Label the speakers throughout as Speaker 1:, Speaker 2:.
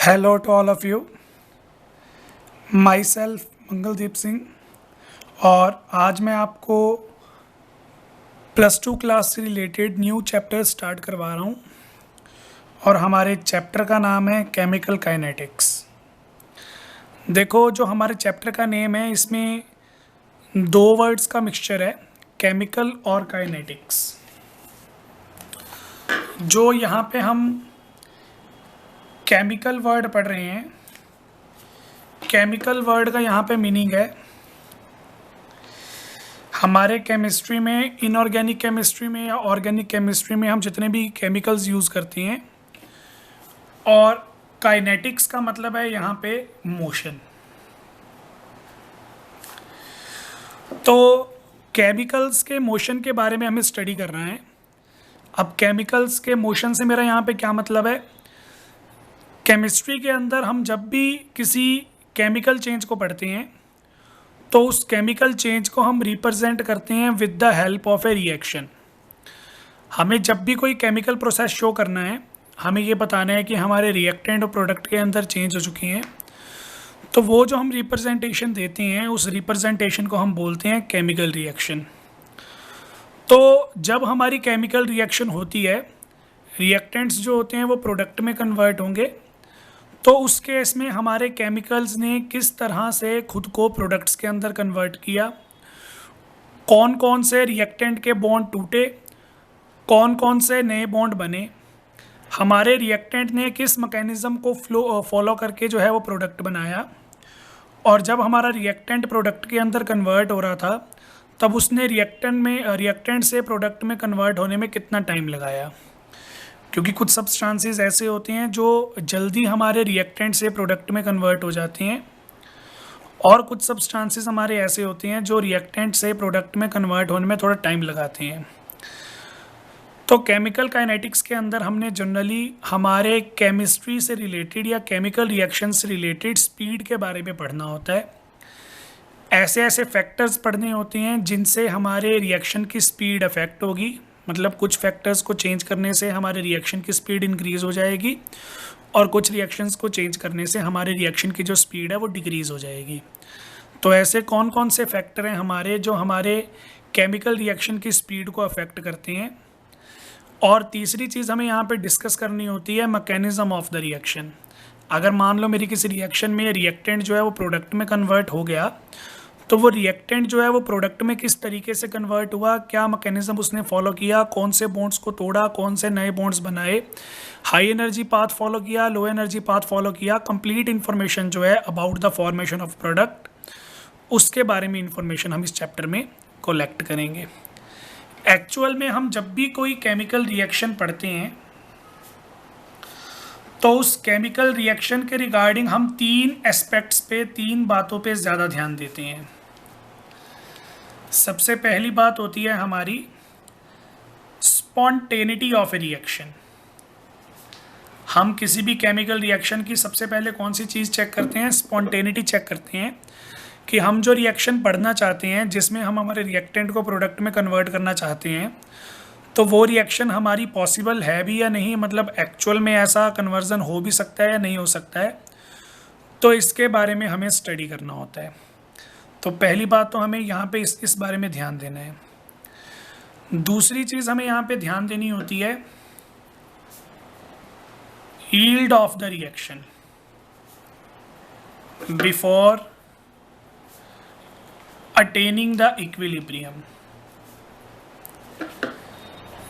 Speaker 1: Hello to all of you. Myself Mangaldeep Singh, और आज मैं आपको +2 क्लास से रिलेटेड न्यू चैप्टर स्टार्ट करवा रहा हूँ। और हमारे चैप्टर का नाम है केमिकल काइनेटिक्स। देखो, जो हमारे चैप्टर का नेम है, इसमें दो वर्ड्स का मिक्सचर है, केमिकल और काइनेटिक्स। जो यहाँ पे हम केमिकल वर्ड पढ़ रहे हैं, केमिकल वर्ड का यहाँ पे मीनिंग है, हमारे केमिस्ट्री में, इनऑर्गेनिक केमिस्ट्री में या ऑर्गेनिक केमिस्ट्री में हम जितने भी केमिकल्स यूज़ करते हैं, और काइनेटिक्स का मतलब है यहाँ पे मोशन। तो केमिकल्स के मोशन के बारे में हमें स्टडी करना है। अब केमिकल्स के मोशन से मेरा यहाँ पे क्या मतलब है, केमिस्ट्री के अंदर हम जब भी किसी केमिकल चेंज को पढ़ते हैं तो उस केमिकल चेंज को हम रिप्रेजेंट करते हैं with the help of a reaction. हमें जब भी कोई केमिकल प्रोसेस शो करना है, हमें ये बताना है कि हमारे रिएक्टेंट और प्रोडक्ट के अंदर चेंज हो चुकी हैं, तो वो जो हम रिप्रेजेंटेशन देते हैं, उस रिप्रेजेंटेशन को हम बोलते हैं केमिकल रिएक्शन। तो जब हमारी केमिकल रिएक्शन होती है, रिएक्टेंट्स जो होते हैं वो प्रोडक्ट में कन्वर्ट होंगे, तो उस केस में हमारे केमिकल्स ने किस तरह से खुद को प्रोडक्ट्स के अंदर कन्वर्ट किया, कौन कौन से रिएक्टेंट के बॉन्ड टूटे, कौन कौन से नए बॉन्ड बने, हमारे रिएक्टेंट ने किस मैकेनिज़्म को फॉलो करके जो है वो प्रोडक्ट बनाया, और जब हमारा रिएक्टेंट प्रोडक्ट के अंदर कन्वर्ट हो रहा था तब उसने रिएक्टेंट से प्रोडक्ट में कन्वर्ट होने में कितना टाइम लगाया। क्योंकि कुछ सब्सटेंसेस ऐसे होते हैं जो जल्दी हमारे रिएक्टेंट से प्रोडक्ट में कन्वर्ट हो जाते हैं, और कुछ सब्सटेंसेस हमारे ऐसे होते हैं जो रिएक्टेंट से प्रोडक्ट में कन्वर्ट होने में थोड़ा टाइम लगाते हैं। तो केमिकल काइनेटिक्स के अंदर हमने जनरली हमारे केमिस्ट्री से रिलेटेड या केमिकल रिएक्शन से रिलेटेड स्पीड के बारे में पढ़ना होता है। ऐसे ऐसे फैक्टर्स पढ़ने होते हैं जिनसे हमारे रिएक्शन की स्पीड अफेक्ट होगी, मतलब कुछ फैक्टर्स को चेंज करने से हमारे रिएक्शन की स्पीड इंक्रीज़ हो जाएगी, और कुछ रिएक्शंस को चेंज करने से हमारे रिएक्शन की जो स्पीड है वो डिक्रीज़ हो जाएगी। तो ऐसे कौन कौन से फैक्टर हैं हमारे जो हमारे केमिकल रिएक्शन की स्पीड को अफेक्ट करते हैं। और तीसरी चीज़ हमें यहाँ पे डिस्कस करनी होती है मैकेनिज़्म ऑफ द रिएक्शन। अगर मान लो मेरी किसी रिएक्शन में रिएक्टेंट जो है वो प्रोडक्ट में कन्वर्ट हो गया, तो वो रिएक्टेंट जो है वो प्रोडक्ट में किस तरीके से कन्वर्ट हुआ, क्या मैकेनिज़्म उसने फॉलो किया, कौन से बॉन्ड्स को तोड़ा, कौन से नए बॉन्ड्स बनाए, हाई एनर्जी पाथ फॉलो किया, लो एनर्जी पाथ फॉलो किया, कंप्लीट इन्फॉर्मेशन जो है about the formation of product, उसके बारे में इंफॉर्मेशन हम इस चैप्टर में कलेक्ट करेंगे। एक्चुअल में हम जब भी कोई केमिकल रिएक्शन पढ़ते हैं तो उस केमिकल रिएक्शन के रिगार्डिंग हम तीन एस्पेक्ट्स पे, तीन बातों पे ज़्यादा ध्यान देते हैं। सबसे पहली बात होती है हमारी स्पॉन्टेनिटी ऑफ ए रिएक्शन। हम किसी भी केमिकल रिएक्शन की सबसे पहले कौन सी चीज़ चेक करते हैं, स्पॉन्टेनिटी चेक करते हैं कि हम जो रिएक्शन पढ़ना चाहते हैं, जिसमें हम हमारे रिएक्टेंट को प्रोडक्ट में कन्वर्ट करना चाहते हैं, तो वो रिएक्शन हमारी पॉसिबल है भी या नहीं, मतलब एक्चुअल में ऐसा कन्वर्जन हो भी सकता है या नहीं हो सकता है। तो इसके बारे में हमें स्टडी करना होता है। तो पहली बात तो हमें यहाँ पे इस बारे में ध्यान देना है। दूसरी चीज़ हमें यहाँ पे ध्यान देनी होती है yield of the reaction before attaining the equilibrium.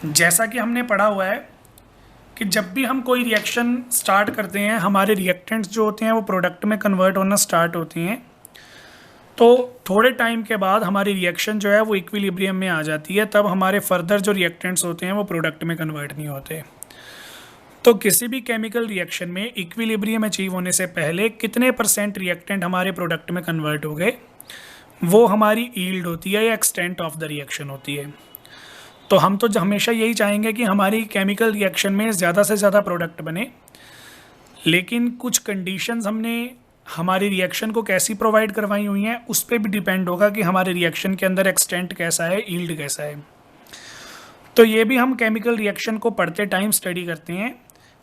Speaker 1: जैसा कि हमने पढ़ा हुआ है कि जब भी हम कोई रिएक्शन स्टार्ट करते हैं, हमारे रिएक्टेंट्स जो होते हैं वो प्रोडक्ट में कन्वर्ट होना स्टार्ट होती हैं, तो थोड़े टाइम के बाद हमारी रिएक्शन जो है वो इक्विलिब्रियम में आ जाती है। तब हमारे फर्दर जो रिएक्टेंट्स होते हैं वो प्रोडक्ट में कन्वर्ट नहीं होते। तो किसी भी केमिकल रिएक्शन में इक्विलिब्रियम अचीव होने से पहले कितने % रिएक्टेंट हमारे प्रोडक्ट में कन्वर्ट हो गए, वो हमारी यील्ड होती है या एक्सटेंट ऑफ द रिएक्शन होती है। तो हम तो हमेशा यही चाहेंगे कि हमारी केमिकल रिएक्शन में ज़्यादा से ज़्यादा प्रोडक्ट बने, लेकिन कुछ कंडीशंस हमने हमारी रिएक्शन को कैसी प्रोवाइड करवाई हुई हैं उस पर भी डिपेंड होगा कि हमारे रिएक्शन के अंदर एक्सटेंट कैसा है, यील्ड कैसा है। तो ये भी हम केमिकल रिएक्शन को पढ़ते टाइम स्टडी करते हैं।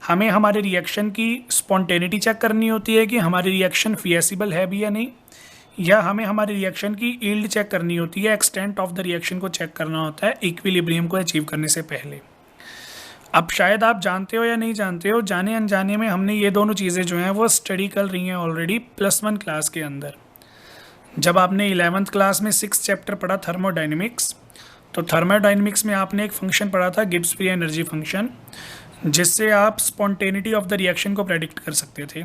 Speaker 1: हमें हमारे रिएक्शन की स्पॉन्टेनिटी चेक करनी होती है कि हमारी रिएक्शन फिएसिबल है भी या नहीं, या हमें हमारी रिएक्शन की यील्ड चेक करनी होती है, एक्सटेंट ऑफ द रिएक्शन को चेक करना होता है इक्विलिब्रियम को अचीव करने से पहले। अब शायद आप जानते हो या नहीं जानते हो, जाने अनजाने में हमने ये दोनों चीज़ें जो हैं वो स्टडी कर रही हैं ऑलरेडी +1 क्लास के अंदर। जब आपने 11th क्लास में 6 चैप्टर पढ़ा थर्मोडाइनमिक्स, तो थर्मोडाइनमिक्स में आपने एक फंक्शन पढ़ा था गिब्स फ्री एनर्जी फंक्शन, जिससे आप स्पॉन्टेनिटी ऑफ द रिएक्शन को प्रेडिक्ट कर सकते थे।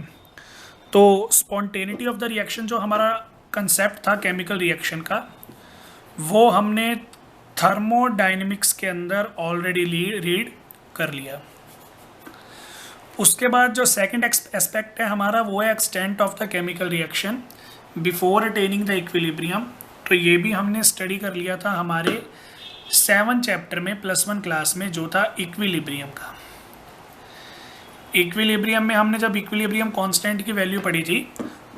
Speaker 1: तो स्पॉन्टेनिटी ऑफ द रिएक्शन जो हमारा कंसेप्ट था केमिकल रिएक्शन का, वो हमने थर्मोडाइनमिक्स के अंदर ऑलरेडी रीड कर लिया। उसके बाद जो सेकंड एस्पेक्ट है हमारा, वो है extent of the chemical reaction before attaining the equilibrium. तो ये भी हमने स्टडी कर लिया था हमारे 7 चैप्टर में +1 क्लास में, जो था इक्विलिब्रियम का। इक्विलिब्रियम में हमने जब इक्विलिब्रियम कांस्टेंट की वैल्यू पढ़ी थी,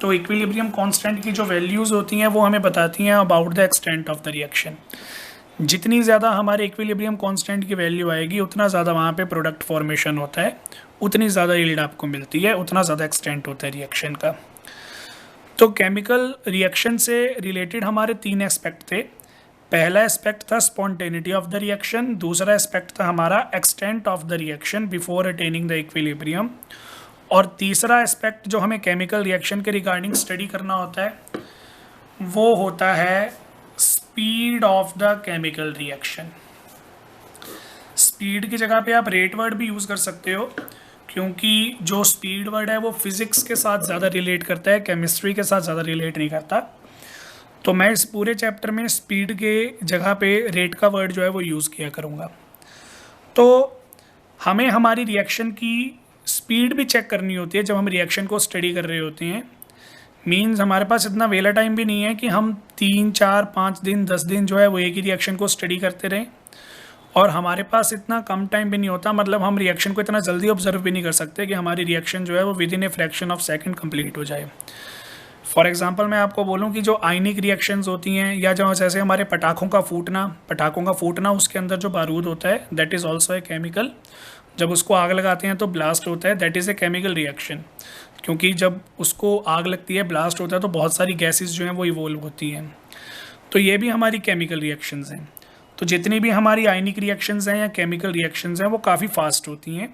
Speaker 1: तो इक्विलिब्रियम कांस्टेंट की जो वैल्यूज़ होती हैं वो हमें बताती हैं about the extent of the reaction. जितनी ज़्यादा हमारे इक्विलिब्रियम कांस्टेंट की वैल्यू आएगी, उतना ज़्यादा वहाँ पे प्रोडक्ट फॉर्मेशन होता है, उतनी ज़्यादा यील्ड आपको मिलती है, उतना ज़्यादा एक्सटेंट होता है रिएक्शन का। तो केमिकल रिएक्शन से रिलेटेड हमारे 3 एस्पेक्ट थे। पहला एस्पेक्ट था स्पॉन्टेनिटी ऑफ द रिएक्शन, दूसरा एस्पेक्ट था हमारा extent of the reaction before attaining the equilibrium, और तीसरा एस्पेक्ट जो हमें केमिकल रिएक्शन के रिगार्डिंग स्टडी करना होता है वो होता है speed of the chemical reaction. Speed की जगह पे आप रेट वर्ड भी यूज़ कर सकते हो, क्योंकि जो स्पीड वर्ड है वो फिज़िक्स के साथ ज़्यादा रिलेट करता है, केमिस्ट्री के साथ ज़्यादा रिलेट नहीं करता। तो मैं इस पूरे चैप्टर में स्पीड के जगह पे रेट का वर्ड जो है वो यूज़ किया करूँगा। तो हमें हमारी रिएक्शन की स्पीड भी चेक करनी होती है जब हम रिएक्शन को स्टडी कर रहे होते हैं। मीन्स हमारे पास इतना वेला टाइम भी नहीं है कि हम 3, 4, 5 दिन 10 दिन जो है वो एक ही रिएक्शन को स्टडी करते रहें, और हमारे पास इतना कम टाइम भी नहीं होता, मतलब हम रिएक्शन को इतना जल्दी ऑब्जर्व भी नहीं कर सकते कि हमारी रिएक्शन जो है वो with in a fraction of second complete हो जाए। फॉर एग्जांपल मैं आपको बोलूं कि जो आयनिक रिएक्शंस होती हैं, या जो जैसे हमारे पटाखों का फूटना, उसके अंदर जो बारूद होता है that is also a chemical. जब उसको आग लगाते हैं तो ब्लास्ट होता है, that is a chemical reaction, क्योंकि जब उसको आग लगती है, ब्लास्ट होता है, तो बहुत सारी गैसेस जो हैं वो इवोल्व होती हैं। तो ये भी हमारी केमिकल रिएक्शंस हैं। तो जितनी भी हमारी आयनिक रिएक्शंस हैं या केमिकल रिएक्शंस हैं वो काफ़ी फास्ट होती हैं।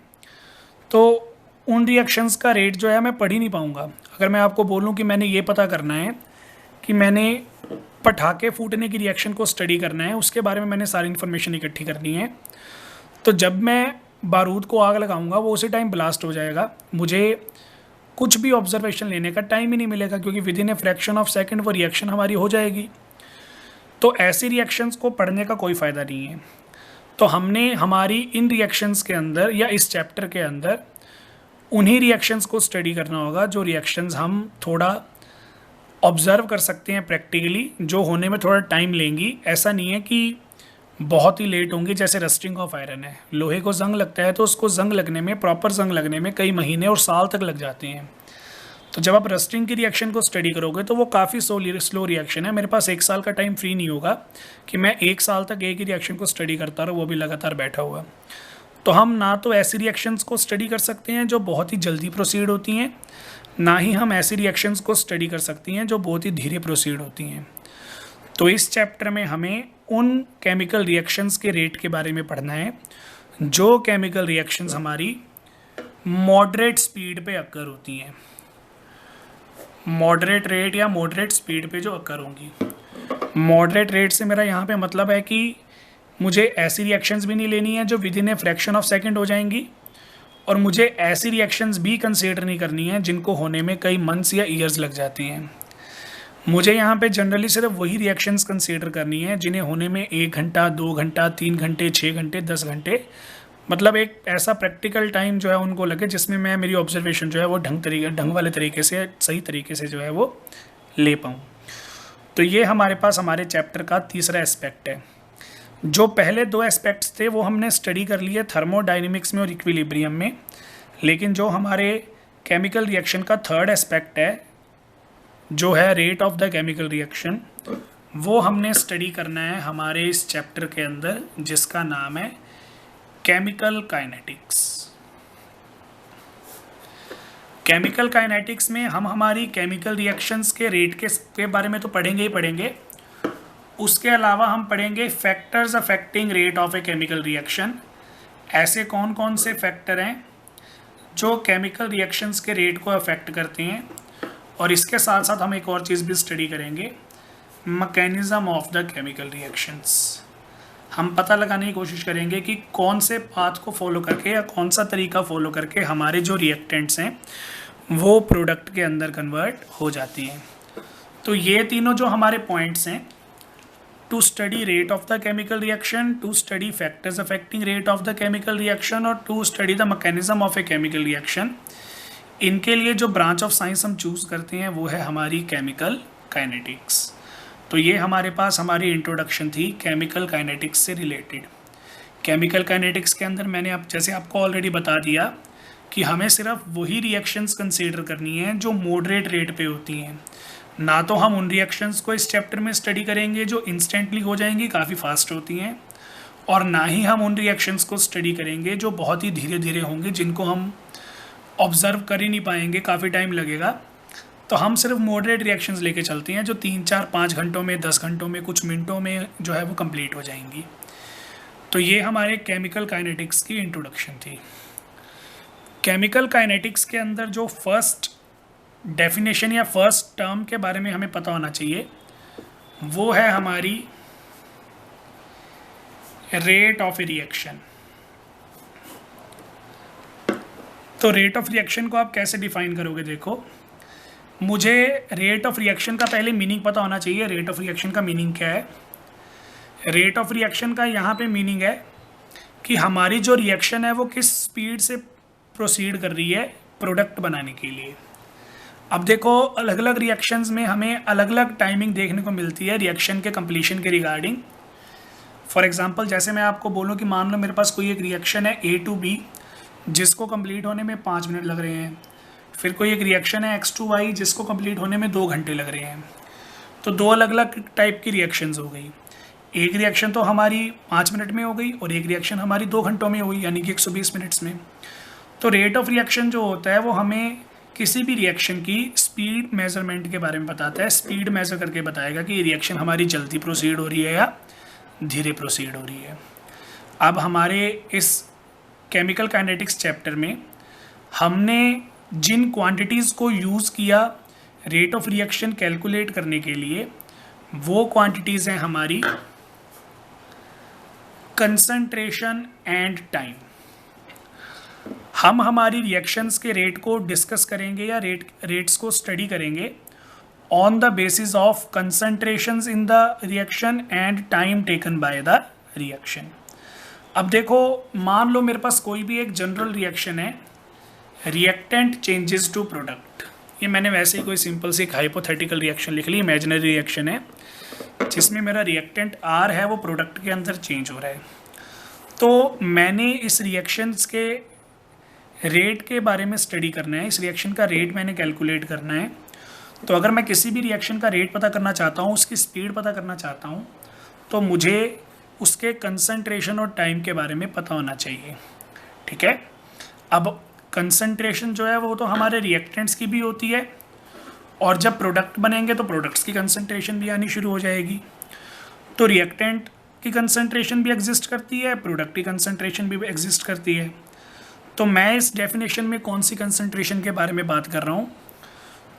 Speaker 1: तो उन रिएक्शंस का रेट जो है मैं पढ़ ही नहीं पाऊँगा। अगर मैं आपको बोलूँ कि मैंने ये पता करना है कि मैंने पटाखे फूटने की रिएक्शन को स्टडी करना है, उसके बारे में मैंने सारी इन्फॉर्मेशन इकट्ठी करनी है, तो जब मैं बारूद को आग लगाऊंगा वो उसी टाइम ब्लास्ट हो जाएगा, मुझे कुछ भी ऑब्जर्वेशन लेने का टाइम ही नहीं मिलेगा, क्योंकि with in a fraction of second वो रिएक्शन हमारी हो जाएगी। तो ऐसी रिएक्शंस को पढ़ने का कोई फ़ायदा नहीं है। तो हमने हमारी इन रिएक्शंस के अंदर या इस चैप्टर के अंदर उन्हीं रिएक्शंस को स्टडी करना होगा जो रिएक्शंस हम थोड़ा ऑब्ज़र्व कर सकते हैं प्रैक्टिकली, जो होने में थोड़ा टाइम लेंगी। ऐसा नहीं है कि बहुत ही लेट होंगी। जैसे रस्टिंग ऑफ आयरन है, लोहे को जंग लगता है तो उसको जंग लगने में, प्रॉपर जंग लगने में कई महीने और साल तक लग जाते हैं। तो जब आप रस्टिंग की रिएक्शन को स्टडी करोगे तो वो काफ़ी स्लो रिएक्शन है। मेरे पास 1 साल का टाइम फ्री नहीं होगा कि मैं 1 साल तक एक ही रिएक्शन को स्टडी करता रहूँ, वो भी लगातार बैठा हुआ। तो हम ना तो ऐसी रिएक्शंस को स्टडी कर सकते हैं जो बहुत ही जल्दी प्रोसीड होती हैं, ना ही हम ऐसी रिएक्शंस को स्टडी कर सकती हैं जो बहुत ही धीरे प्रोसीड होती हैं। तो इस चैप्टर में हमें उन केमिकल रिएक्शंस के रेट के बारे में पढ़ना है जो केमिकल रिएक्शंस हमारी मॉडरेट स्पीड पे अकर होती हैं, मॉडरेट रेट या मॉडरेट स्पीड पे जो अकर होंगी। मॉडरेट रेट से मेरा यहाँ पे मतलब है कि मुझे ऐसी रिएक्शंस भी नहीं लेनी है जो with in a fraction of second हो जाएंगी, और मुझे ऐसी रिएक्शंस भी कंसीडर नहीं करनी है जिनको होने में कई मंथ्स या ईयर्स लग जाते हैं। मुझे यहाँ पे जनरली सिर्फ वही रिएक्शंस कंसीडर करनी है जिन्हें होने में 1 घंटा, 2 घंटा, 3 घंटे, 6 घंटे, 10 घंटे, मतलब एक ऐसा प्रैक्टिकल टाइम जो है उनको लगे जिसमें मैं मेरी ऑब्जर्वेशन जो है वो ढंग वाले तरीके से, सही तरीके से जो है वो ले पाऊँ। तो ये हमारे पास हमारे चैप्टर का तीसरा एस्पेक्ट है। जो पहले 2 एस्पेक्ट्स थे वो हमने स्टडी कर लिए थर्मोडाइनमिक्स में और इक्विलिब्रियम में, लेकिन जो हमारे केमिकल रिएक्शन का थर्ड एस्पेक्ट है जो है rate of the chemical reaction, वो हमने स्टडी करना है हमारे इस चैप्टर के अंदर जिसका नाम है केमिकल काइनेटिक्स। केमिकल काइनेटिक्स में हम हमारी केमिकल रिएक्शंस के रेट के बारे में तो पढ़ेंगे ही पढ़ेंगे, उसके अलावा हम पढ़ेंगे factors affecting rate of a chemical reaction. ऐसे कौन कौन से फैक्टर हैं जो केमिकल रिएक्शंस के रेट को अफेक्ट करते हैं, और इसके साथ साथ हम एक और चीज़ भी स्टडी करेंगे, mechanism of the chemical reactions. हम पता लगाने की कोशिश करेंगे कि कौन से पाथ को फॉलो करके या कौन सा तरीका फॉलो करके हमारे जो रिएक्टेंट्स हैं वो प्रोडक्ट के अंदर कन्वर्ट हो जाती हैं। तो ये तीनों जो हमारे पॉइंट्स हैं, to study rate of the chemical reaction, to study factors affecting rate of the chemical reaction, और to study the mechanism of a chemical reaction, इनके लिए जो ब्रांच ऑफ साइंस हम चूज़ करते हैं वो है हमारी केमिकल काइनेटिक्स। तो ये हमारे पास हमारी इंट्रोडक्शन थी केमिकल काइनेटिक्स से रिलेटेड। केमिकल काइनेटिक्स के अंदर मैंने अब जैसे आपको ऑलरेडी बता दिया कि हमें सिर्फ वही रिएक्शंस कंसीडर करनी है जो मॉडरेट रेट पे होती हैं। ना तो हम उन रिएक्शंस को इस चैप्टर में स्टडी करेंगे जो इंस्टेंटली हो जाएंगी, काफ़ी फास्ट होती हैं, और ना ही हम उन रिएक्शंस को स्टडी करेंगे जो बहुत ही धीरे धीरे होंगे, जिनको हम ऑब्ज़र्व कर ही नहीं पाएंगे, काफ़ी टाइम लगेगा। तो हम सिर्फ मॉडरेट रिएक्शंस लेके चलते हैं जो 3, 4, 5 घंटों में, 10 घंटों में, कुछ मिनटों में जो है वो कंप्लीट हो जाएंगी। तो ये हमारे केमिकल काइनेटिक्स की इंट्रोडक्शन थी। केमिकल काइनेटिक्स के अंदर जो फर्स्ट डेफिनेशन या फर्स्ट टर्म के बारे में हमें पता होना चाहिए वो है हमारी रेट ऑफ ए रिएक्शन। तो रेट ऑफ रिएक्शन को आप कैसे डिफाइन करोगे? देखो, मुझे रेट ऑफ रिएक्शन का पहले मीनिंग पता होना चाहिए। रेट ऑफ रिएक्शन का मीनिंग क्या है? रेट ऑफ रिएक्शन का यहाँ पे मीनिंग है कि हमारी जो रिएक्शन है वो किस स्पीड से प्रोसीड कर रही है प्रोडक्ट बनाने के लिए। अब देखो, अलग अलग रिएक्शंस में हमें अलग अलग टाइमिंग देखने को मिलती है रिएक्शन के कंप्लीशन के रिगार्डिंग। फॉर एग्जांपल, जैसे मैं आपको बोलूँ कि मान लो मेरे पास कोई एक रिएक्शन है A to B जिसको कंप्लीट होने में 5 मिनट लग रहे हैं, फिर कोई एक रिएक्शन है X to Y जिसको कंप्लीट होने में 2 घंटे लग रहे हैं। तो दो अलग अलग टाइप की रिएक्शंस हो गई। एक रिएक्शन तो हमारी 5 मिनट में हो गई और एक रिएक्शन हमारी 2 घंटों में हुई, यानी कि 120 मिनट्स में। तो रेट ऑफ रिएक्शन जो होता है वो हमें किसी भी रिएक्शन की स्पीड मेजरमेंट के बारे में बताता है। स्पीड मेजर करके बताएगा कि रिएक्शन हमारी जल्दी प्रोसीड हो रही है या धीरे प्रोसीड हो रही है। अब हमारे इस केमिकल काइनेटिक्स चैप्टर में हमने जिन क्वांटिटीज़ को यूज़ किया रेट ऑफ रिएक्शन कैलकुलेट करने के लिए, वो क्वांटिटीज़ हैं हमारी कंसंट्रेशन एंड टाइम। हम हमारी रिएक्शंस के रेट को डिस्कस करेंगे या रेट्स को स्टडी करेंगे on the basis of concentrations in the reaction and time taken by the reaction. अब देखो, मान लो मेरे पास कोई भी एक जनरल रिएक्शन है, रिएक्टेंट चेंजेस टू प्रोडक्ट। ये मैंने वैसे ही कोई सिंपल सी हाइपोथेटिकल रिएक्शन लिख ली, इमेजिनरी रिएक्शन है जिसमें मेरा रिएक्टेंट R है वो प्रोडक्ट के अंदर चेंज हो रहा है। तो मैंने इस रिएक्शंस के रेट के बारे में स्टडी करना है, इस रिएक्शन का रेट मैंने कैलकुलेट करना है। तो अगर मैं किसी भी रिएक्शन का रेट पता करना चाहता हूँ, उसकी स्पीड पता करना चाहता हूँ, तो मुझे उसके कंसंट्रेशन और टाइम के बारे में पता होना चाहिए। ठीक है। अब कंसंट्रेशन जो है वो तो हमारे रिएक्टेंट्स की भी होती है, और जब प्रोडक्ट बनेंगे तो प्रोडक्ट्स की कंसंट्रेशन भी आनी शुरू हो जाएगी। तो रिएक्टेंट की कंसंट्रेशन भी एग्जिस्ट करती है, प्रोडक्ट की कंसंट्रेशन भी एग्जिस्ट करती है। तो मैं इस डेफिनेशन में कौन सी कंसंट्रेशन के बारे में बात कर रहा हूँ?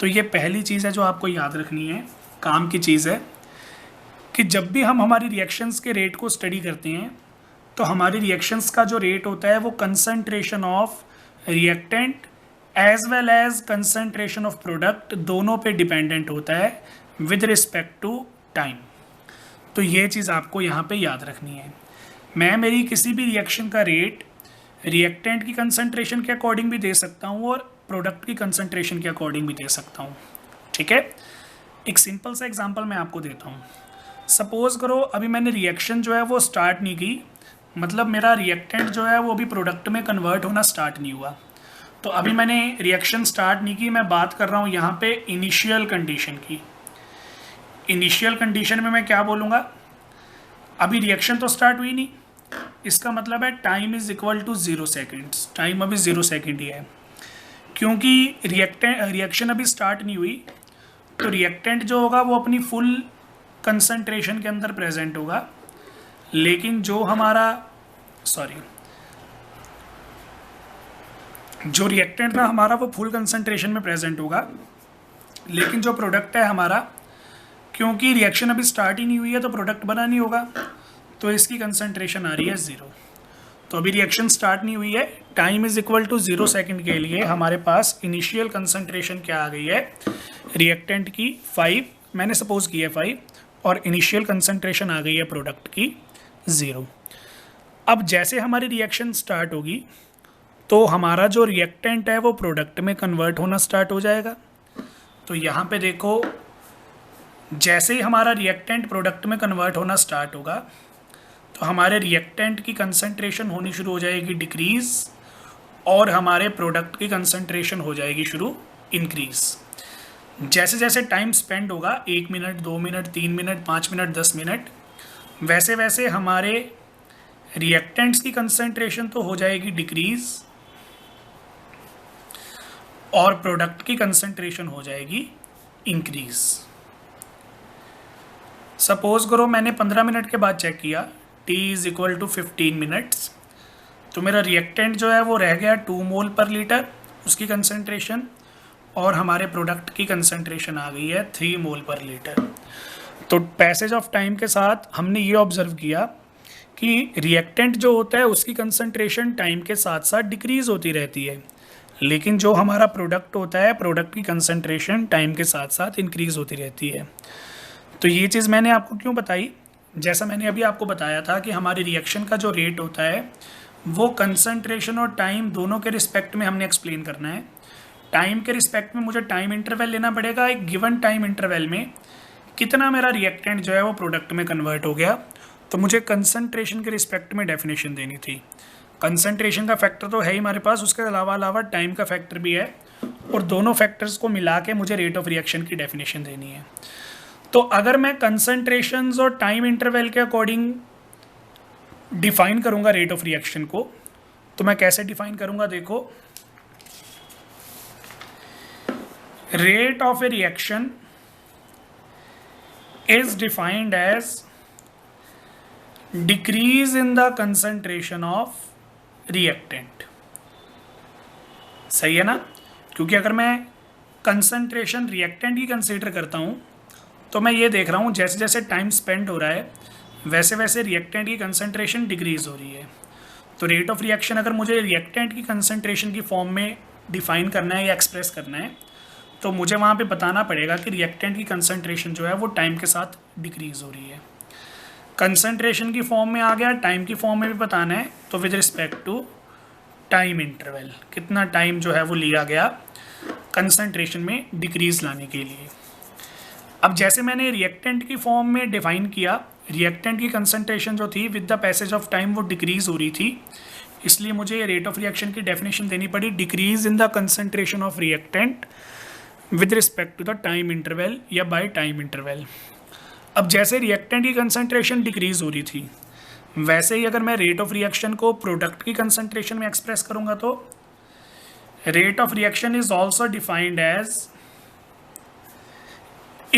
Speaker 1: तो ये पहली चीज़ है जो आपको याद रखनी है, काम की चीज़ है, कि जब भी हम हमारी रिएक्शंस के रेट को स्टडी करते हैं तो हमारी रिएक्शंस का जो रेट होता है वो concentration of reactant as well as concentration of product दोनों पे डिपेंडेंट होता है विद रिस्पेक्ट टू टाइम। तो ये चीज़ आपको यहाँ पे याद रखनी है। मैं मेरी किसी भी रिएक्शन का रेट रिएक्टेंट की कंसंट्रेशन के अकॉर्डिंग भी दे सकता हूँ और प्रोडक्ट की कंसंट्रेशन के अकॉर्डिंग भी दे सकता हूँ। ठीक है। एक सिंपल सा एग्जांपल मैं आपको देता हूँ। सपोज़ करो अभी मैंने रिएक्शन जो है वो स्टार्ट नहीं की, मतलब मेरा रिएक्टेंट जो है वो अभी प्रोडक्ट में कन्वर्ट होना स्टार्ट नहीं हुआ। तो अभी मैंने रिएक्शन स्टार्ट नहीं की, मैं बात कर रहा हूँ यहाँ पे इनिशियल कंडीशन की। इनिशियल कंडीशन में मैं क्या बोलूँगा? अभी रिएक्शन तो स्टार्ट हुई नहीं, इसका मतलब है time is equal to 0 seconds. Time अभी 0 सेकेंड ही है, क्योंकि रिएक्शन अभी स्टार्ट नहीं हुई, तो रिएक्टेंट जो होगा वो अपनी फुल कंसंट्रेशन के अंदर प्रेजेंट होगा, लेकिन जो रिएक्टेंट ना हमारा वो फुल कंसंट्रेशन में प्रेजेंट होगा, लेकिन जो प्रोडक्ट है हमारा, क्योंकि रिएक्शन अभी स्टार्ट ही नहीं हुई है तो प्रोडक्ट बना नहीं होगा, तो इसकी कंसंट्रेशन आ रही है 0। तो अभी रिएक्शन स्टार्ट नहीं हुई है, time is equal to 0 second के लिए हमारे पास इनिशियल कंसंट्रेशन क्या आ गई है, रिएक्टेंट की 5, मैंने सपोज की है 5, और इनिशियल कंसंट्रेशन आ गई है प्रोडक्ट की 0। अब जैसे हमारी रिएक्शन स्टार्ट होगी तो हमारा जो रिएक्टेंट है वो प्रोडक्ट में कन्वर्ट होना स्टार्ट हो जाएगा। तो यहाँ पे देखो, जैसे ही हमारा रिएक्टेंट प्रोडक्ट में कन्वर्ट होना स्टार्ट होगा तो हमारे रिएक्टेंट की कंसंट्रेशन होनी शुरू हो जाएगी डिक्रीज, और हमारे प्रोडक्ट की कंसंट्रेशन हो जाएगी शुरू इंक्रीज। जैसे जैसे टाइम स्पेंड होगा, 1 minute, 2 minute, 3 minute, 5 minute, 10 minute, वैसे वैसे हमारे रिएक्टेंट्स की कंसंट्रेशन तो हो जाएगी डिक्रीज और प्रोडक्ट की कंसंट्रेशन हो जाएगी इंक्रीज। सपोज करो मैंने 15 मिनट के बाद चेक किया, t is equal to 15 minutes, तो मेरा रिएक्टेंट जो है वो रह गया 2 मोल पर लीटर उसकी कंसंट्रेशन, और हमारे प्रोडक्ट की कंसंट्रेशन आ गई है 3 मोल पर लीटर। तो पैसेज ऑफ टाइम के साथ हमने ये ऑब्जर्व किया कि रिएक्टेंट जो होता है उसकी कंसंट्रेशन टाइम के साथ साथ डिक्रीज़ होती रहती है, लेकिन जो हमारा प्रोडक्ट होता है, प्रोडक्ट की कंसंट्रेशन टाइम के साथ साथ इंक्रीज़ होती रहती है। तो ये चीज़ मैंने आपको क्यों बताई, जैसा मैंने अभी आपको बताया था कि हमारी रिएक्शन का जो रेट होता है वो कंसंट्रेशन और टाइम दोनों के रिस्पेक्ट में हमने एक्सप्लेन करना है। टाइम के रिस्पेक्ट में मुझे टाइम इंटरवल लेना पड़ेगा, एक गिवन टाइम इंटरवल में कितना मेरा रिएक्टेंट जो है वो प्रोडक्ट में कन्वर्ट हो गया, तो मुझे कंसंट्रेशन के रिस्पेक्ट में डेफिनेशन देनी थी। कंसंट्रेशन का फैक्टर तो है ही हमारे पास, उसके अलावा टाइम का फैक्टर भी है, और दोनों फैक्टर्स को मिला के मुझे रेट ऑफ रिएक्शन की डेफिनेशन देनी है। तो अगर मैं कंसंट्रेशंस और टाइम इंटरवल के अकॉर्डिंग डिफाइन करूंगा रेट ऑफ रिएक्शन को, तो मैं कैसे डिफाइन करूंगा, देखो, rate of a reaction is defined as decrease in the concentration of reactant. सही है ना, क्योंकि अगर मैं कंसंट्रेशन रिएक्टेंट की कंसीडर करता हूं तो मैं ये देख रहा हूँ जैसे जैसे टाइम स्पेंड हो रहा है वैसे वैसे रिएक्टेंट की कंसंट्रेशन डिक्रीज हो रही है। तो रेट ऑफ रिएक्शन अगर मुझे रिएक्टेंट की कंसंट्रेशन की फॉर्म में डिफाइन करना है या एक्सप्रेस करना है, तो मुझे वहाँ पे बताना पड़ेगा कि रिएक्टेंट की कंसंट्रेशन जो है वो टाइम के साथ डिक्रीज हो रही है। कंसंट्रेशन की फॉर्म में आ गया, टाइम की फॉर्म में भी बताना है, तो with respect to time interval कितना टाइम जो है वो लिया गया कंसंट्रेशन में डिक्रीज लाने के लिए। अब जैसे मैंने रिएक्टेंट की फॉर्म में डिफाइन किया, रिएक्टेंट की कंसंट्रेशन जो थी with the passage of time वो डिक्रीज हो रही थी, इसलिए मुझे रेट ऑफ रिएक्शन की डेफिनेशन देनी पड़ी, decrease in the concentration of reactant with respect to the time interval या बाय टाइम इंटरवल। अब जैसे रिएक्टेंट की कंसंट्रेशन डिक्रीज हो रही थी, वैसे ही अगर मैं रेट ऑफ रिएक्शन को प्रोडक्ट की कंसंट्रेशन में एक्सप्रेस करूंगा तो rate of reaction is also defined as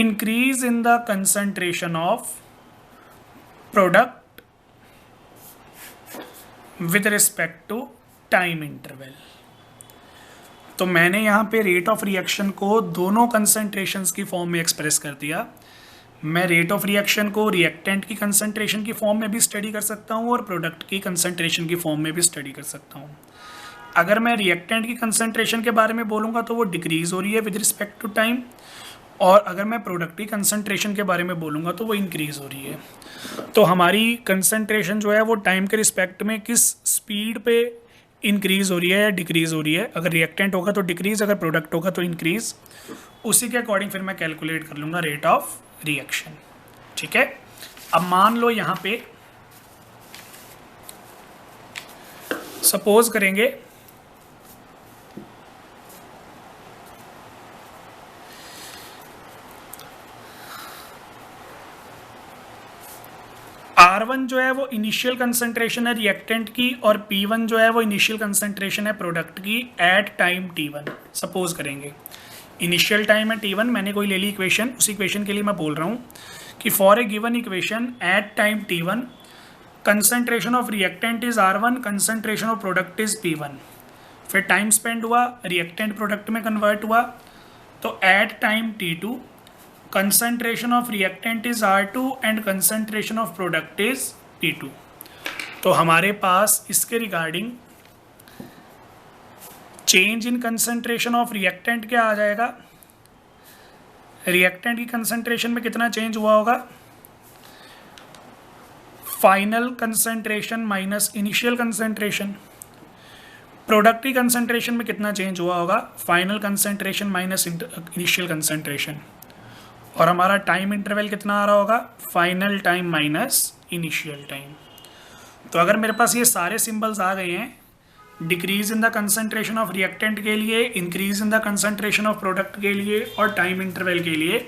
Speaker 1: increase in the concentration of product with respect to time interval। तो मैंने यहाँ पे रेट ऑफ रिएक्शन को दोनों कंसंट्रेशंस की फॉर्म में एक्सप्रेस कर दिया। मैं रेट ऑफ रिएक्शन को रिएक्टेंट की कंसंट्रेशन की फॉर्म में भी स्टडी कर सकता हूँ और प्रोडक्ट की कंसंट्रेशन की फॉर्म में भी स्टडी कर सकता हूँ। अगर मैं रिएक्टेंट की कंसंट्रेशन के बारे में बोलूँगा तो वो डिक्रीज हो रही है विद रिस्पेक्ट टू टाइम, और अगर मैं प्रोडक्ट की कंसंट्रेशन के बारे में बोलूँगा तो वो इंक्रीज़ हो रही है। तो हमारी कंसंट्रेशन जो है वो टाइम के रिस्पेक्ट में किस स्पीड पे इंक्रीज़ हो रही है या डिक्रीज़ हो रही है, अगर रिएक्टेंट होगा तो डिक्रीज़, अगर प्रोडक्ट होगा तो इंक्रीज़, उसी के अकॉर्डिंग फिर मैं कैलकुलेट कर लूँगा रेट ऑफ रिएक्शन। ठीक है, अब मान लो यहाँ पे सपोज करेंगे R1 जो है वो इनिशियल कंसंट्रेशन है रिएक्टेंट की, और P1 जो है वो इनिशियल कंसंट्रेशन है प्रोडक्ट की एट टाइम T1। सपोज करेंगे इनिशियल टाइम है T1, मैंने कोई ले ली इक्वेशन, उस इक्वेशन के लिए मैं बोल रहा हूँ कि for a given equation at time T1 concentration of reactant is R1, concentration of product is P1। फिर टाइम स्पेंड हुआ, रिएक्टेंट प्रोडक्ट में कन्वर्ट हुआ, तो at time T2 concentration of reactant is R2 and concentration of product is P2। तो हमारे पास इसके regarding change in concentration of reactant क्या आ जाएगा, रिएक्टेंट की कंसंट्रेशन में कितना चेंज हुआ होगा, final concentration minus initial concentration. Product की कंसंट्रेशन में कितना चेंज हुआ होगा, final concentration minus initial concentration. और हमारा टाइम इंटरवल कितना आ रहा होगा, final time minus initial time. तो अगर मेरे पास ये सारे सिंबल्स आ गए हैं, decrease in the concentration of reactant के लिए, increase in the concentration of product के लिए और टाइम इंटरवल के लिए,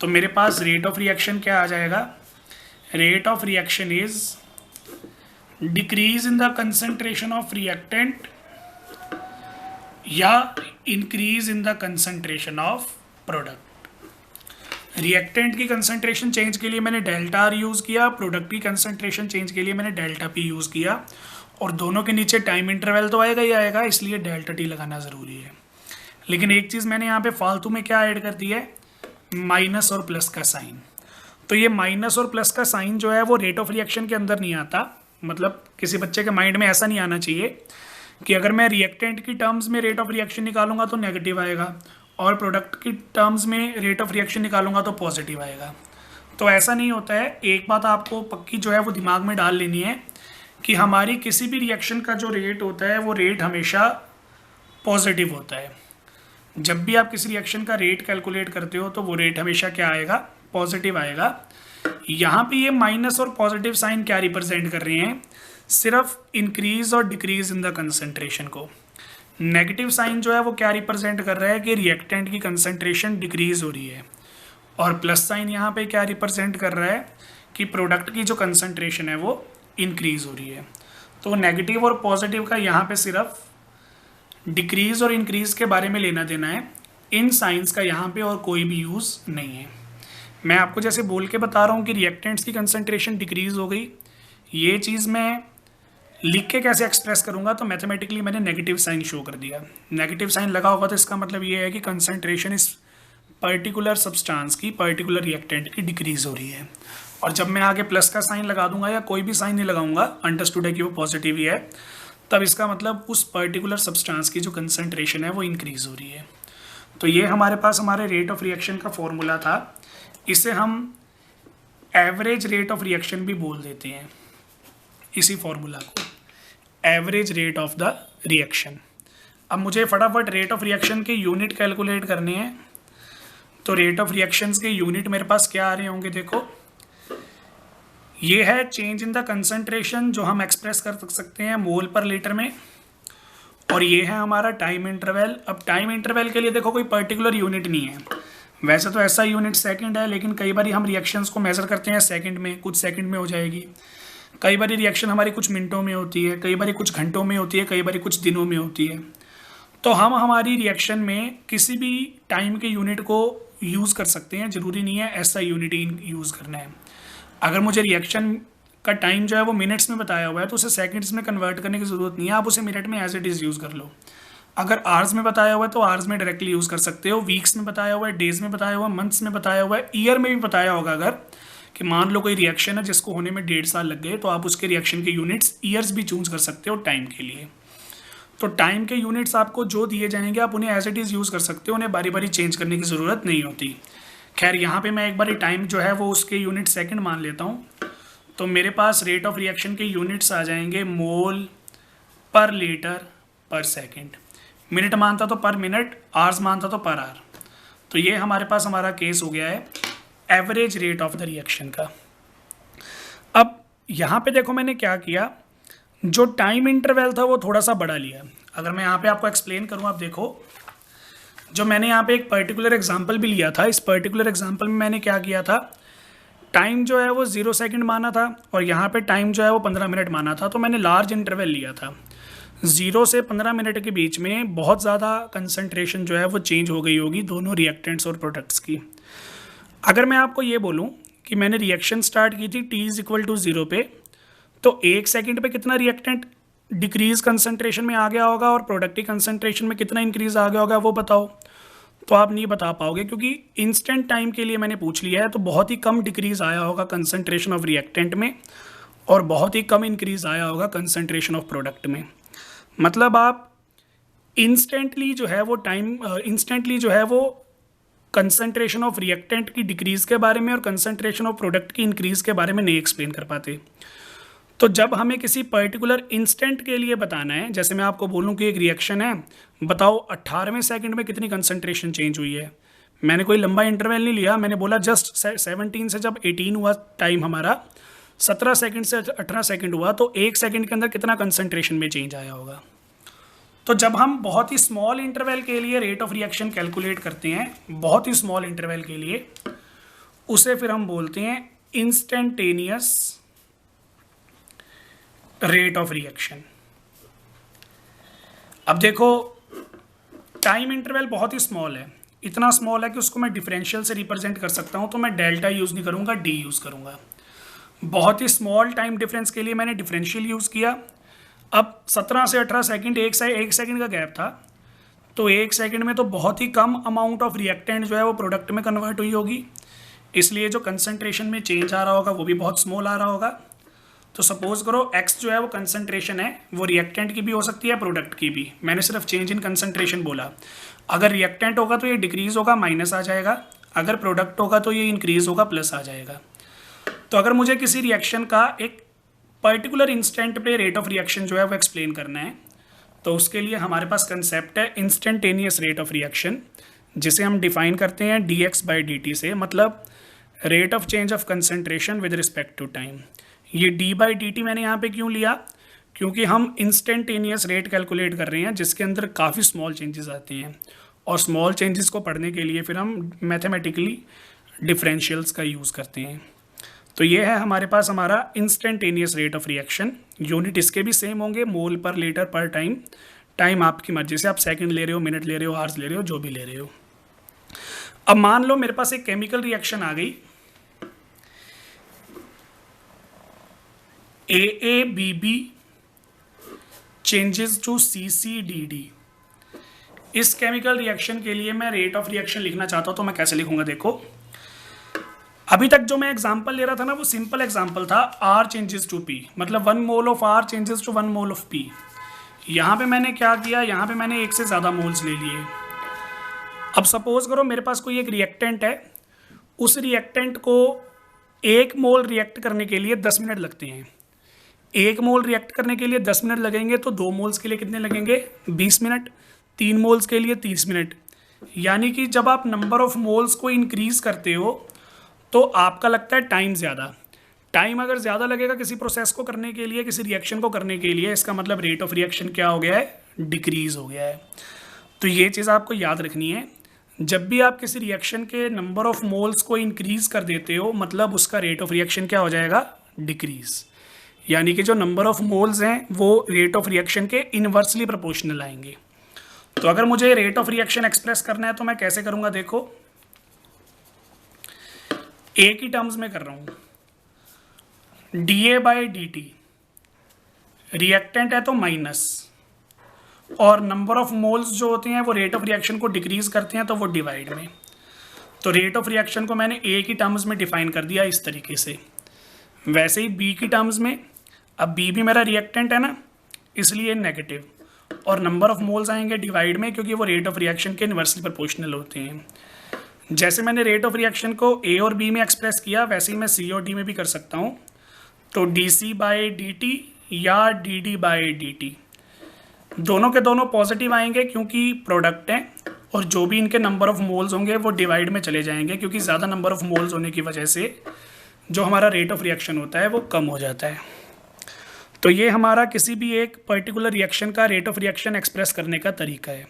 Speaker 1: तो मेरे पास रेट ऑफ रिएक्शन क्या आ जाएगा, rate of reaction is decrease in the concentration of reactant या increase in the concentration of product. Reactant की कंसंट्रेशन चेंज के लिए मैंने डेल्टा आर यूज़ किया, प्रोडक्ट की कंसंट्रेशन चेंज के लिए मैंने डेल्टा पी यूज़ किया, और दोनों के नीचे टाइम इंटरवल तो आएगा ही आएगा, इसलिए डेल्टा टी लगाना ज़रूरी है। लेकिन एक चीज़ मैंने यहाँ पे फालतू में क्या ऐड कर दी है, माइनस और प्लस का साइन। तो ये माइनस और प्लस का साइन जो है वो रेट ऑफ रिएक्शन के अंदर नहीं आता। मतलब किसी बच्चे के माइंड में ऐसा नहीं आना चाहिए कि अगर मैं रिएक्टेंट की टर्म्स में रेट ऑफ रिएक्शन निकालूंगा तो नेगेटिव आएगा और प्रोडक्ट की टर्म्स में रेट ऑफ रिएक्शन निकालूंगा तो पॉजिटिव आएगा। तो ऐसा नहीं होता है। एक बात आपको पक्की जो है वो दिमाग में डाल लेनी है कि हमारी किसी भी रिएक्शन का जो रेट होता है वो रेट हमेशा पॉजिटिव होता है। जब भी आप किसी रिएक्शन का रेट कैलकुलेट करते हो तो वो रेट हमेशा क्या आएगा, पॉजिटिव आएगा। यहाँ पे ये माइनस और पॉजिटिव साइन क्या रिप्रेजेंट कर रहे हैं, सिर्फ इंक्रीज और डिक्रीज इन द कंसंट्रेशन को। नेगेटिव साइन जो है वो क्या रिप्रेजेंट कर रहा है कि रिएक्टेंट की कंसंट्रेशन डिक्रीज हो रही है, और प्लस साइन यहाँ पे क्या रिप्रेजेंट कर रहा है कि प्रोडक्ट की जो कंसंट्रेशन है वो इंक्रीज हो रही है। तो नेगेटिव और पॉजिटिव का यहाँ पे सिर्फ डिक्रीज और इंक्रीज के बारे में लेना देना है, इन साइंस का यहाँ पे और कोई भी यूज़ नहीं है। मैं आपको जैसे बोल के बता रहा हूँ कि रिएक्टेंट्स की कंसंट्रेशन डिक्रीज हो गई, ये चीज़ मैं लिख के कैसे एक्सप्रेस करूँगा, तो मैथमेटिकली मैंने नेगेटिव साइन शो कर दिया। नेगेटिव साइन लगा होगा तो इसका मतलब ये है कि कंसंट्रेशन इस पर्टिकुलर सब्सटेंस की, पर्टिकुलर रिएक्टेंट की डिक्रीज हो रही है। और जब मैं आगे प्लस का साइन लगा दूंगा या कोई भी साइन नहीं लगाऊंगा, अंडरस्टूड है कि वो पॉजिटिव ही है, तब इसका मतलब उस पर्टिकुलर सब्सटेंस की जो कंसंट्रेशन है वो इंक्रीज हो रही है। तो ये हमारे पास हमारे रेट ऑफ रिएक्शन का फॉर्मूला था। इसे हम एवरेज रेट ऑफ रिएक्शन भी बोल देते हैं, इसी फॉर्मूला को, average rate of the reaction. अब मुझे फटाफट रेट ऑफ रिएक्शन के यूनिट कैलकुलेट करने हैं। तो रेट ऑफ रिएक्शंस के यूनिट मेरे पास क्या आ रहे होंगे, देखो ये है चेंज इन द कंसंट्रेशन जो हम एक्सप्रेस कर सकते हैं मोल पर लीटर में, और ये है हमारा टाइम इंटरवल। अब टाइम इंटरवल के लिए देखो कोई पर्टिकुलर यूनिट नहीं है, वैसे तो ऐसा यूनिट सेकंड है, लेकिन कई बार हम रिएक्शंस को मेजर करते हैं सेकंड में, कुछ सेकंड में हो जाएगी, कई बार रिएक्शन हमारी कुछ मिनटों में होती है, कई बार कुछ घंटों में होती है, कई बार कुछ दिनों में होती है। तो हम हमारी रिएक्शन में किसी भी टाइम के यूनिट को यूज़ कर सकते हैं, ज़रूरी नहीं है ऐसा यूनिट ही यूज़ करना है। अगर मुझे रिएक्शन का टाइम जो है वो मिनट्स में बताया हुआ है तो उसे सेकंड्स में कन्वर्ट करने की ज़रूरत नहीं है, आप उसे मिनट में एज इट इज़ यूज़ कर लो। अगर आवर्स में बताया हुआ है तो आवर्स में डायरेक्टली यूज़ कर सकते हो, वीक्स में बताया हुआ है, डेज़ में बताया हुआ है, मंथ्स में बताया हुआ है, ईयर में भी बताया होगा। अगर कि मान लो कोई रिएक्शन है जिसको होने में 1.5 साल लग गए, तो आप उसके रिएक्शन के यूनिट्स ईयर्स भी चूज कर सकते हो टाइम के लिए। तो टाइम के यूनिट्स आपको जो दिए जाएंगे आप उन्हें एज इट इज़ यूज़ कर सकते हो, उन्हें बारी बारी चेंज करने की ज़रूरत नहीं होती। खैर यहाँ पे मैं एक बार टाइम जो है वो उसके यूनिट सेकंड मान लेता हूँ। तो मेरे पास रेट ऑफ रिएक्शन के यूनिट्स आ जाएंगे मोल पर लीटर पर सेकेंड। मिनट मानता तो पर मिनट, आवर्स मानता तो पर आवर। तो ये हमारे पास हमारा केस हो गया है average rate of the reaction का। अब यहाँ पे देखो मैंने क्या किया, जो टाइम इंटरवल था वो थोड़ा सा बड़ा लिया। अगर मैं यहाँ पे आपको एक्सप्लेन करूँ, आप देखो जो मैंने यहाँ पे एक पर्टिकुलर एग्जांपल भी लिया था, इस पर्टिकुलर एग्जांपल में मैंने क्या किया था, टाइम जो है वो 0 सेकंड माना था और यहाँ पे टाइम जो है वो 15 मिनट माना था, तो मैंने लार्ज इंटरवल लिया था। 0 से 15 मिनट के बीच में बहुत ज़्यादा कंसंट्रेशन जो है वो चेंज हो गई होगी दोनों रिएक्टेंट्स और प्रोडक्ट्स की। अगर मैं आपको ये बोलूँ कि मैंने रिएक्शन स्टार्ट की थी t=0 पे, तो 1 सेकंड पे कितना रिएक्टेंट डिक्रीज कंसंट्रेशन में आ गया होगा और प्रोडक्ट की कंसंट्रेशन में कितना इंक्रीज आ गया होगा वो बताओ। तो आप नहीं बता पाओगे क्योंकि इंस्टेंट टाइम के लिए मैंने पूछ लिया है, तो बहुत ही कम डिक्रीज आया होगा कंसंट्रेशन ऑफ रिएक्टेंट में और बहुत ही कम इंक्रीज आया होगा कंसंट्रेशन ऑफ प्रोडक्ट में। मतलब आप इंस्टेंटली जो है वो कंसंट्रेशन ऑफ रिएक्टेंट की डिक्रीज के बारे में और कंसंट्रेशन ऑफ प्रोडक्ट की इंक्रीज के बारे में नहीं एक्सप्लेन कर पाते। तो जब हमें किसी पर्टिकुलर इंस्टेंट के लिए बताना है, जैसे मैं आपको बोलूं कि एक रिएक्शन है, बताओ 18वें सेकंड में कितनी कंसंट्रेशन चेंज हुई है, मैंने कोई लंबा इंटरवल नहीं लिया, मैंने बोला जस्ट 17 से जब 18 हुआ टाइम हमारा, 17 सेकंड से 18 सेकंड हुआ, तो 1 सेकंड के अंदर कितना कंसंट्रेशन में चेंज आया होगा। तो जब हम बहुत ही स्मॉल इंटरवल के लिए रेट ऑफ रिएक्शन कैलकुलेट करते हैं, बहुत ही स्मॉल इंटरवल के लिए, उसे फिर हम बोलते हैं इंस्टेंटेनियस रेट ऑफ रिएक्शन। अब देखो टाइम इंटरवल बहुत ही स्मॉल है, इतना स्मॉल है कि उसको मैं डिफरेंशियल से रिप्रेजेंट कर सकता हूं, तो मैं डेल्टा यूज़ नहीं करूंगा, डी यूज़ करूंगा। बहुत ही स्मॉल टाइम डिफरेंस के लिए मैंने डिफरेंशियल यूज़ किया। अब 17 से 18 सेकंड, एक सेकंड का गैप था, तो 1 सेकंड में तो बहुत ही कम अमाउंट ऑफ रिएक्टेंट जो है वो प्रोडक्ट में कन्वर्ट हुई होगी, इसलिए जो कंसंट्रेशन में चेंज आ रहा होगा वो भी बहुत स्मॉल आ रहा होगा। तो सपोज करो x जो है वो कंसंट्रेशन है, वो रिएक्टेंट की भी हो सकती है प्रोडक्ट की भी, मैंने सिर्फ चेंज इन कंसंट्रेशन बोला। अगर रिएक्टेंट होगा तो ये डिक्रीज होगा, माइनस आ जाएगा, अगर प्रोडक्ट होगा तो ये इंक्रीज होगा, प्लस आ जाएगा। तो अगर मुझे किसी रिएक्शन का एक पर्टिकुलर इंस्टेंट पे रेट ऑफ रिएक्शन जो है वो एक्सप्लेन करना है, तो उसके लिए हमारे पास कंसेप्ट है इंस्टेंटेनियस रेट ऑफ रिएक्शन, जिसे हम डिफाइन करते हैं dx/dt से, मतलब rate of change of concentration with respect to time. ये d/dt मैंने यहाँ पे क्यों लिया, क्योंकि हम इंस्टेंटेनियस रेट कैलकुलेट कर रहे हैं जिसके अंदर काफ़ी स्मॉल चेंजेस आते हैं, और स्मॉल चेंजेस को पढ़ने के लिए फिर हम मैथमेटिकली डिफरेंशियल्स का यूज़ करते हैं। तो ये है हमारे पास हमारा instantaneous rate of reaction. Unit इसके भी सेम होंगे, मोल पर लीटर पर टाइम। टाइम आपकी मर्जी से, आप सेकंड ले रहे हो, मिनट ले रहे हो, आवर्स ले रहे हो, जो भी ले रहे हो। अब मान लो मेरे पास एक केमिकल रिएक्शन आ गई, AABB चेंजेस टू CCDD। इस केमिकल रिएक्शन के लिए मैं रेट ऑफ रिएक्शन लिखना चाहता हूं, तो मैं कैसे लिखूंगा देखो। अभी तक जो मैं एग्जांपल ले रहा था ना, वो सिंपल एग्जांपल था, R चेंजेस टू P, मतलब 1 mole of R changes to 1 mole of P। यहाँ पे मैंने क्या किया, यहाँ पे मैंने एक से ज़्यादा मोल्स ले लिए। अब सपोज करो मेरे पास कोई एक रिएक्टेंट है, उस रिएक्टेंट को 1 मोल रिएक्ट करने के लिए 10 मिनट लगते हैं। 1 मोल रिएक्ट करने के लिए 10 मिनट लगेंगे, तो 2 मोल्स के लिए कितने लगेंगे, 20 मिनट। 3 मोल्स के लिए 30 मिनट। यानी कि जब आप नंबर ऑफ मोल्स को इंक्रीज करते हो तो आपका लगता है टाइम ज़्यादा। टाइम अगर ज़्यादा लगेगा किसी प्रोसेस को करने के लिए, किसी रिएक्शन को करने के लिए, इसका मतलब रेट ऑफ रिएक्शन क्या हो गया है, डिक्रीज हो गया है। तो ये चीज़ आपको याद रखनी है, जब भी आप किसी रिएक्शन के नंबर ऑफ मोल्स को इंक्रीज कर देते हो, मतलब उसका रेट ऑफ रिएक्शन क्या हो जाएगा, डिक्रीज। यानी कि जो नंबर ऑफ मोल्स हैं वो रेट ऑफ रिएक्शन के इनवर्सली प्रोपोर्शनल आएंगे। तो अगर मुझे रेट ऑफ रिएक्शन एक्सप्रेस करना है तो मैं कैसे करूंगा, देखो एक ही टर्म्स में कर रहा हूं, dA/dt, रिएक्टेंट है तो माइनस, और नंबर ऑफ मोल्स जो होते हैं वो रेट ऑफ रिएक्शन को डिक्रीज करते हैं, तो वो डिवाइड में। तो रेट ऑफ रिएक्शन को मैंने ए की टर्म्स में डिफाइन कर दिया इस तरीके से। वैसे ही बी की टर्म्स में, अब बी भी मेरा रिएक्टेंट है ना, इसलिए नेगेटिव, और नंबर ऑफ मोल्स आएंगे डिवाइड में, क्योंकि वो रेट ऑफ रिएक्शन के इनवर्सली प्रोपोर्शनल होते हैं। जैसे मैंने रेट ऑफ रिएक्शन को ए और बी में एक्सप्रेस किया, वैसे ही मैं सी और डी में भी कर सकता हूँ। तो dC/dt या dD/dt, दोनों के दोनों पॉजिटिव आएंगे क्योंकि प्रोडक्ट हैं, और जो भी इनके नंबर ऑफ मोल्स होंगे वो डिवाइड में चले जाएंगे, क्योंकि ज़्यादा नंबर ऑफ मोल्स होने की वजह से जो हमारा रेट ऑफ रिएक्शन होता है वो कम हो जाता है। तो ये हमारा किसी भी एक पर्टिकुलर रिएक्शन का रेट ऑफ रिएक्शन एक्सप्रेस करने का तरीका है।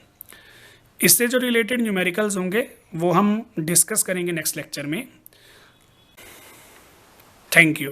Speaker 1: इससे जो रिलेटेड न्यूमेरिकल्स होंगे वो हम डिस्कस करेंगे नेक्स्ट लेक्चर में। Thank you.